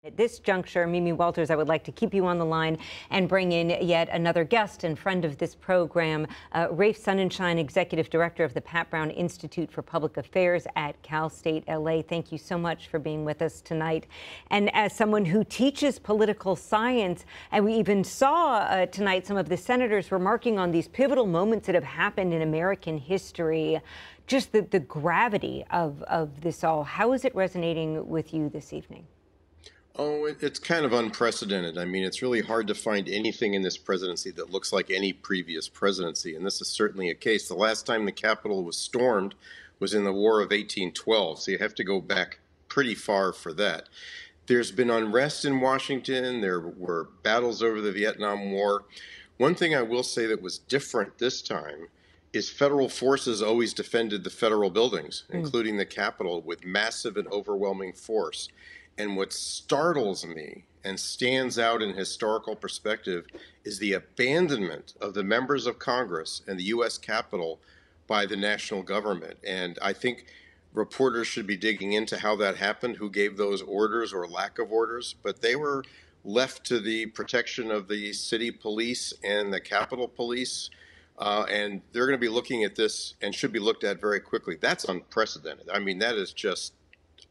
At this juncture, Mimi Walters, I would like to keep you on the line and bring in yet another guest and friend of this program, Raphael Sonenshein, Executive Director of the Pat Brown Institute for Public Affairs at Cal State LA. Thank you so much for being with us tonight. And as someone who teaches political science, and we even saw tonight some of the senators remarking on these pivotal moments that have happened in American history, just the gravity of this all. How is it resonating with you this evening? Oh, it's kind of unprecedented. I mean, it's really hard to find anything in this presidency that looks like any previous presidency, and this is certainly a case. The last time the Capitol was stormed was in the War of 1812, so you have to go back pretty far for that. There's been unrest in Washington. There were battles over the Vietnam War. One thing I will say that was different this time is federal forces always defended the federal buildings, including the Capitol, with massive and overwhelming force. And what startles me and stands out in historical perspective is the abandonment of the members of Congress and the U.S. Capitol by the national government. And I think reporters should be digging into how that happened, who gave those orders or lack of orders, but they were left to the protection of the city police and the Capitol Police. And they're going to be looking at this and should be looked at very quickly. That's unprecedented. I mean, that is just,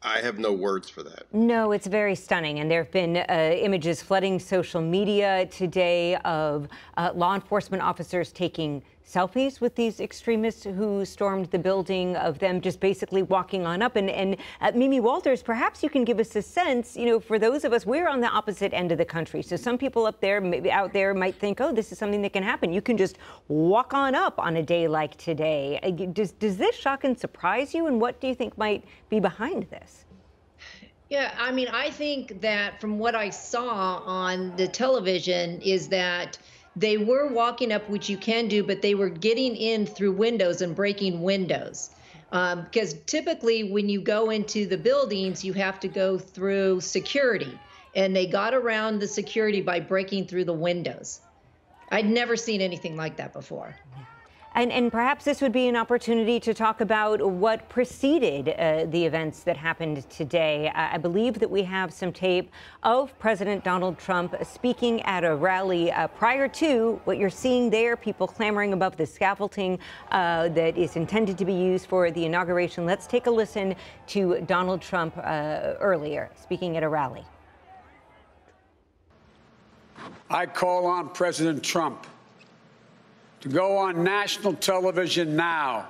I have no words for that. No, it's very stunning. And there have been images flooding social media today of law enforcement officers taking selfies with these extremists who stormed the building, of them just basically walking on up. And Mimi Walters, perhaps you can give us a sense, you know, for those of us, we're on the opposite end of the country. So some people up there, maybe out there, might think, oh, this is something that can happen. You can just walk on up on a day like today. Does this shock and surprise you? And what do you think might be behind this? Yeah, I mean, I think that from what I saw on the television is that they were walking up, which you can do, but they were getting in through windows and breaking windows. Because typically when you go into the buildings, you have to go through security. And they got around the security by breaking through the windows. I'd never seen anything like that before. And perhaps this would be an opportunity to talk about what preceded the events that happened today. I believe that we have some tape of President Donald Trump speaking at a rally prior to what you're seeing there, people clamoring above the scaffolding that is intended to be used for the inauguration. Let's take a listen to Donald Trump earlier, speaking at a rally. I call on President Trump to go on national television now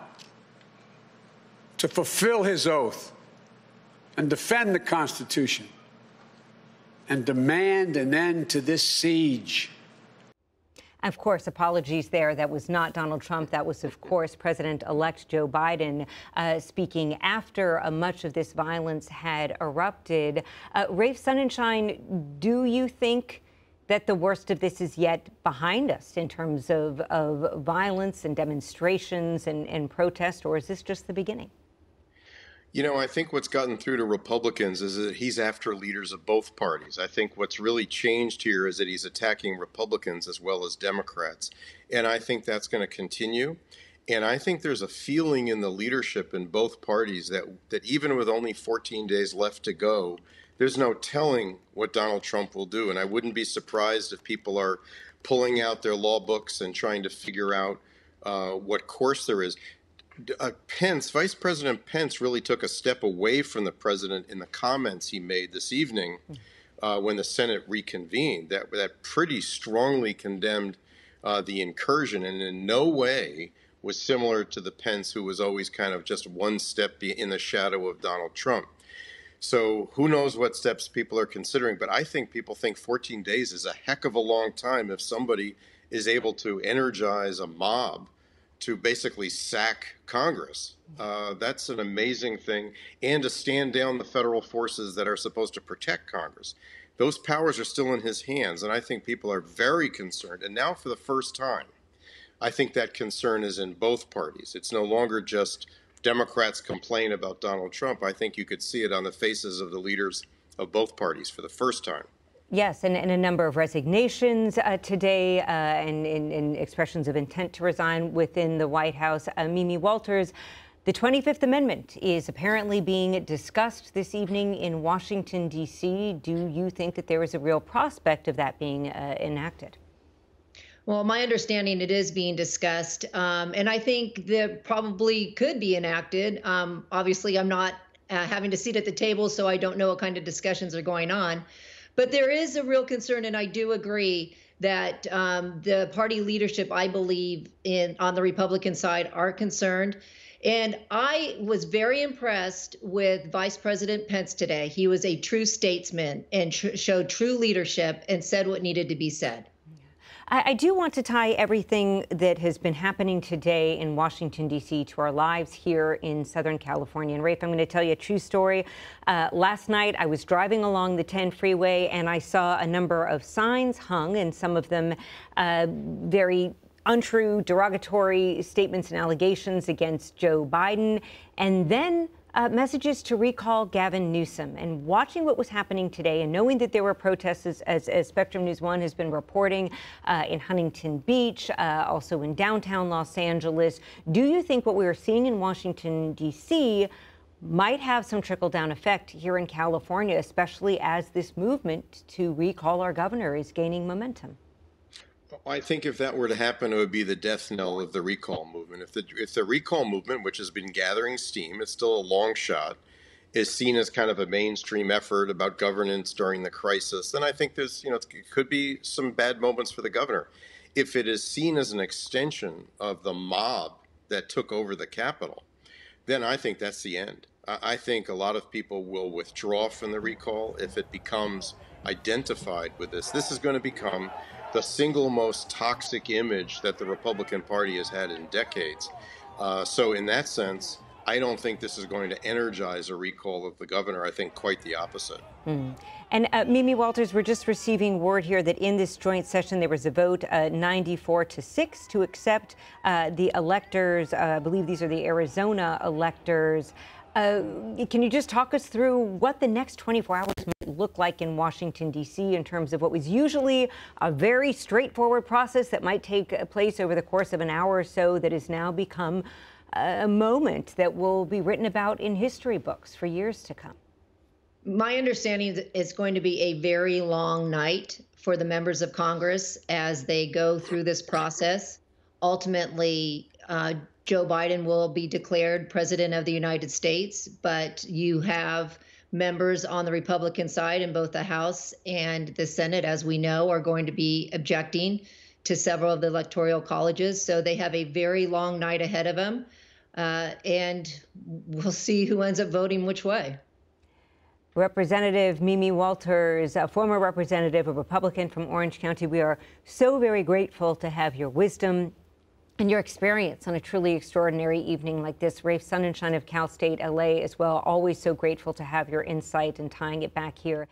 to fulfill his oath and defend the Constitution and demand an end to this siege. Of course, apologies there. That was not Donald Trump. That was, of course, President-elect Joe Biden speaking after much of this violence had erupted. Raphael Sonenshein, do you think that the worst of this is yet behind us in terms of violence and demonstrations and protest, or is this just the beginning? You know, I think what's gotten through to Republicans is that he's after leaders of both parties. I think what's really changed here is that he's attacking Republicans as well as Democrats. And I think that's going to continue. And I think there's a feeling in the leadership in both parties that even with only 14 days left to go, there's no telling what Donald Trump will do. And I wouldn't be surprised if people are pulling out their law books and trying to figure out what course there is. Vice President Pence really took a step away from the president in the comments he made this evening when the Senate reconvened. That pretty strongly condemned the incursion, and in no way was similar to the Pence who was always kind of just one step in the shadow of Donald Trump. So who knows what steps people are considering, but I think people think 14 days is a heck of a long time if somebody is able to energize a mob to basically sack Congress. That's an amazing thing, and to stand down the federal forces that are supposed to protect Congress. Those powers are still in his hands, and I think people are very concerned. And now for the first time, I think that concern is in both parties. It's no longer just Democrats complain about Donald Trump. I think you could see it on the faces of the leaders of both parties for the first time. Yes, and a number of resignations today and expressions of intent to resign within the White House. Mimi Walters, The 25th Amendment is apparently being discussed this evening in Washington, D.C. Do you think that there is a real prospect of that being enacted? Well, my understanding, it is being discussed, and I think that probably could be enacted. Obviously, I'm not having a seat at the table, so I don't know what kind of discussions are going on. But there is a real concern, and I do agree that the party leadership, I believe, on the Republican side are concerned. And I was very impressed with Vice President Pence today. He was a true statesman and showed true leadership and said what needed to be said. I do want to tie everything that has been happening today in Washington, D.C. to our lives here in Southern California. And Rafe, I'm going to tell you a true story. Last night, I was driving along the 10 freeway and I saw a number of signs hung, and some of them very untrue, derogatory statements and allegations against Joe Biden. And then messages to recall Gavin Newsom. And watching what was happening today and knowing that there were protests, as Spectrum News 1 has been reporting, in Huntington Beach, also in downtown Los Angeles, do you think what we are seeing in Washington, D.C. might have some trickle-down effect here in California, especially as this movement to recall our governor is gaining momentum? I think if that were to happen, it would be the death knell of the recall movement. If the recall movement, which has been gathering steam, it's still a long shot, is seen as kind of a mainstream effort about governance during the crisis, then I think there's, it could be some bad moments for the governor. If it is seen as an extension of the mob that took over the Capitol, then I think that's the end. I think a lot of people will withdraw from the recall if it becomes identified with this. This is going to become the single most toxic image that the Republican Party has had in decades. So in that sense, I don't think this is going to energize a recall of the governor. I think quite the opposite. And Mimi Walters, we're just receiving word here that in this joint session there was a vote 94-6 to accept the electors. I believe these are the Arizona electors. Can you just talk us through what the next 24 hours might look like in Washington, D.C. in terms of what was usually a very straightforward process that might take place over the course of an hour or so that has now become a moment that will be written about in history books for years to come? My understanding is it's going to be a very long night for the members of Congress as they go through this process. Ultimately, Joe Biden will be declared president of the United States, but you have members on the Republican side in both the House and the Senate, as we know, are going to be objecting to several of the electoral colleges. So they have a very long night ahead of them, and we'll see who ends up voting which way. Representative Mimi Walters, a former representative, a Republican from Orange County, we are so very grateful to have your wisdom and your experience on a truly extraordinary evening like this. Raphael Sonenshein of Cal State LA as well, always so grateful to have your insight and tying it back here.